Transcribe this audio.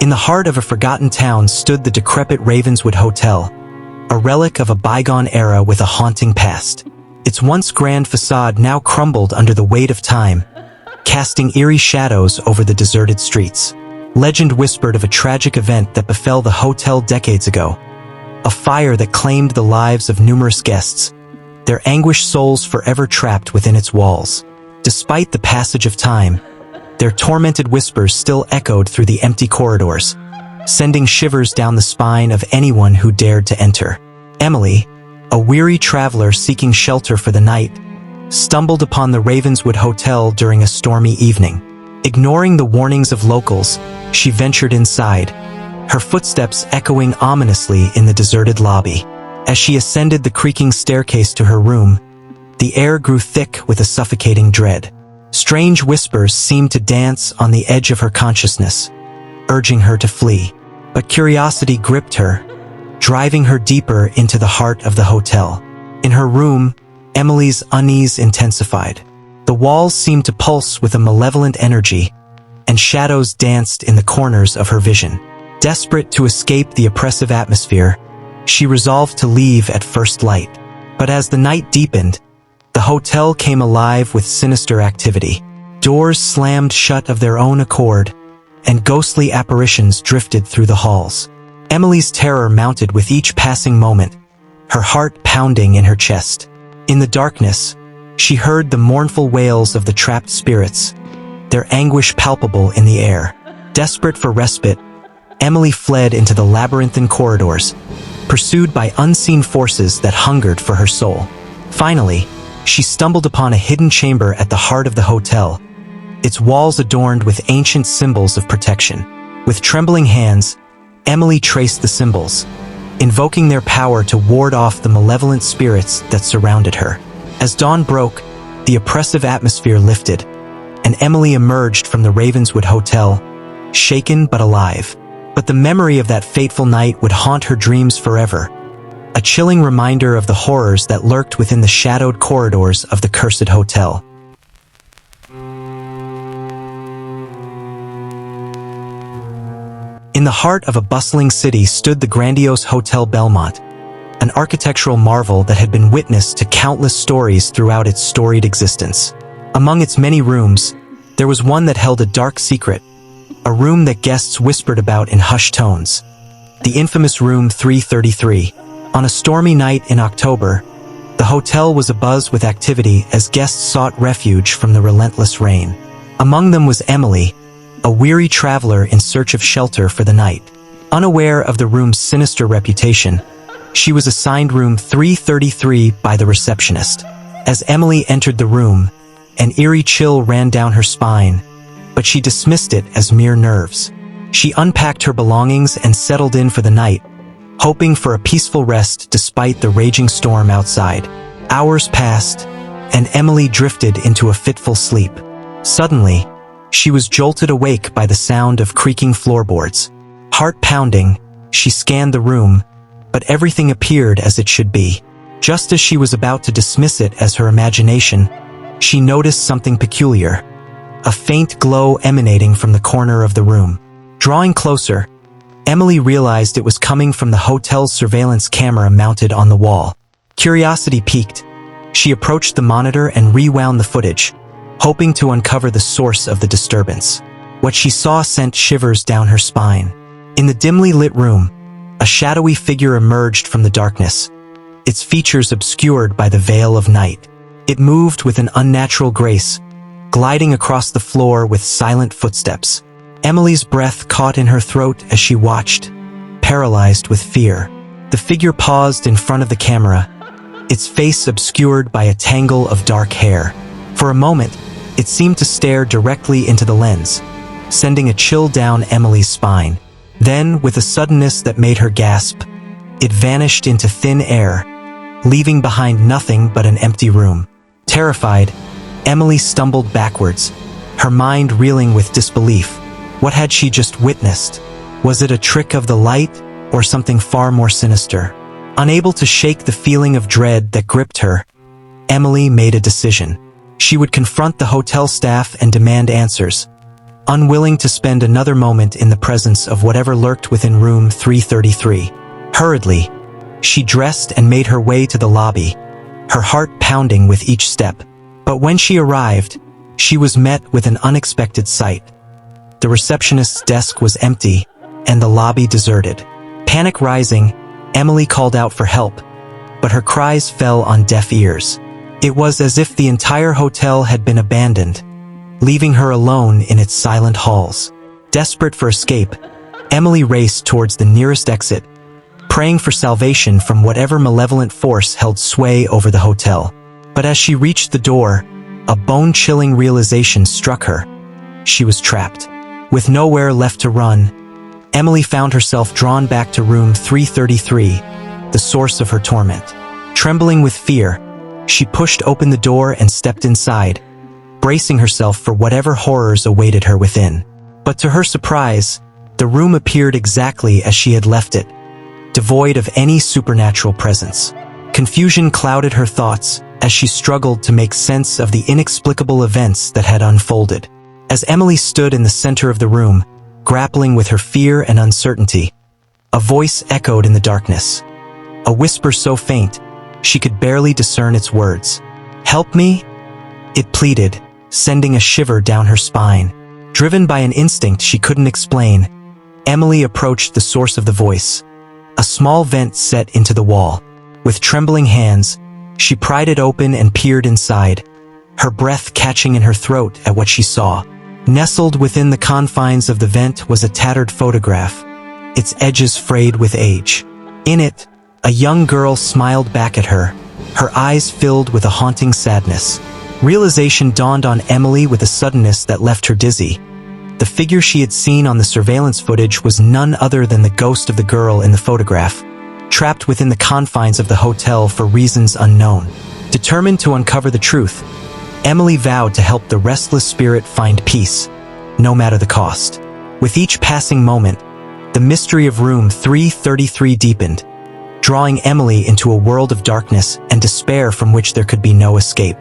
In the heart of a forgotten town stood the decrepit Ravenswood Hotel, a relic of a bygone era with a haunting past. Its once grand facade now crumbled under the weight of time, casting eerie shadows over the deserted streets. Legend whispered of a tragic event that befell the hotel decades ago, a fire that claimed the lives of numerous guests, their anguished souls forever trapped within its walls. Despite the passage of time, their tormented whispers still echoed through the empty corridors, sending shivers down the spine of anyone who dared to enter. Emily, a weary traveler seeking shelter for the night, stumbled upon the Ravenswood Hotel during a stormy evening. Ignoring the warnings of locals, she ventured inside, her footsteps echoing ominously in the deserted lobby. As she ascended the creaking staircase to her room, the air grew thick with a suffocating dread. Strange whispers seemed to dance on the edge of her consciousness, urging her to flee. But curiosity gripped her, driving her deeper into the heart of the hotel. In her room, Emily's unease intensified. The walls seemed to pulse with a malevolent energy, and shadows danced in the corners of her vision. Desperate to escape the oppressive atmosphere, she resolved to leave at first light. But as the night deepened, the hotel came alive with sinister activity. Doors slammed shut of their own accord, and ghostly apparitions drifted through the halls. Emily's terror mounted with each passing moment, her heart pounding in her chest. In the darkness, she heard the mournful wails of the trapped spirits, their anguish palpable in the air. Desperate for respite, Emily fled into the labyrinthine corridors, pursued by unseen forces that hungered for her soul. Finally, she stumbled upon a hidden chamber at the heart of the hotel, its walls adorned with ancient symbols of protection. With trembling hands, Emily traced the symbols, invoking their power to ward off the malevolent spirits that surrounded her. As dawn broke, the oppressive atmosphere lifted, and Emily emerged from the Ravenswood Hotel, shaken but alive. But the memory of that fateful night would haunt her dreams forever, a chilling reminder of the horrors that lurked within the shadowed corridors of the cursed hotel. In the heart of a bustling city stood the grandiose Hotel Belmont, an architectural marvel that had been witness to countless stories throughout its storied existence. Among its many rooms, there was one that held a dark secret, a room that guests whispered about in hushed tones, the infamous Room 333. On a stormy night in October, the hotel was abuzz with activity as guests sought refuge from the relentless rain. Among them was Emily, a weary traveler in search of shelter for the night. Unaware of the room's sinister reputation, she was assigned Room 333 by the receptionist. As Emily entered the room, an eerie chill ran down her spine, but she dismissed it as mere nerves. She unpacked her belongings and settled in for the night, hoping for a peaceful rest despite the raging storm outside. Hours passed, and Emily drifted into a fitful sleep. Suddenly, she was jolted awake by the sound of creaking floorboards. Heart pounding, she scanned the room, but everything appeared as it should be. Just as she was about to dismiss it as her imagination, she noticed something peculiar, a faint glow emanating from the corner of the room. Drawing closer, Emily realized it was coming from the hotel's surveillance camera mounted on the wall. Curiosity piqued. She approached the monitor and rewound the footage, hoping to uncover the source of the disturbance. What she saw sent shivers down her spine. In the dimly lit room, a shadowy figure emerged from the darkness, its features obscured by the veil of night. It moved with an unnatural grace, gliding across the floor with silent footsteps. Emily's breath caught in her throat as she watched, paralyzed with fear. The figure paused in front of the camera, its face obscured by a tangle of dark hair. For a moment, it seemed to stare directly into the lens, sending a chill down Emily's spine. Then, with a suddenness that made her gasp, it vanished into thin air, leaving behind nothing but an empty room. Terrified, Emily stumbled backwards, her mind reeling with disbelief. What had she just witnessed? Was it a trick of the light, or something far more sinister? Unable to shake the feeling of dread that gripped her, Emily made a decision. She would confront the hotel staff and demand answers, unwilling to spend another moment in the presence of whatever lurked within room 333. Hurriedly, she dressed and made her way to the lobby, her heart pounding with each step. But when she arrived, she was met with an unexpected sight. The receptionist's desk was empty, and the lobby deserted. Panic rising, Emily called out for help, but her cries fell on deaf ears. It was as if the entire hotel had been abandoned, leaving her alone in its silent halls. Desperate for escape, Emily raced towards the nearest exit, praying for salvation from whatever malevolent force held sway over the hotel. But as she reached the door, a bone-chilling realization struck her. She was trapped. With nowhere left to run, Emily found herself drawn back to room 333, the source of her torment. Trembling with fear, she pushed open the door and stepped inside, bracing herself for whatever horrors awaited her within. But to her surprise, the room appeared exactly as she had left it, devoid of any supernatural presence. Confusion clouded her thoughts as she struggled to make sense of the inexplicable events that had unfolded. As Emily stood in the center of the room, grappling with her fear and uncertainty, a voice echoed in the darkness. A whisper so faint, she could barely discern its words. "Help me?" it pleaded, sending a shiver down her spine. Driven by an instinct she couldn't explain, Emily approached the source of the voice, a small vent set into the wall. With trembling hands, she pried it open and peered inside, her breath catching in her throat at what she saw. Nestled within the confines of the vent was a tattered photograph, its edges frayed with age. In it, a young girl smiled back at her, her eyes filled with a haunting sadness. Realization dawned on Emily with a suddenness that left her dizzy. The figure she had seen on the surveillance footage was none other than the ghost of the girl in the photograph, trapped within the confines of the hotel for reasons unknown. Determined to uncover the truth, Emily vowed to help the restless spirit find peace, no matter the cost. With each passing moment, the mystery of room 333 deepened, drawing Emily into a world of darkness and despair from which there could be no escape.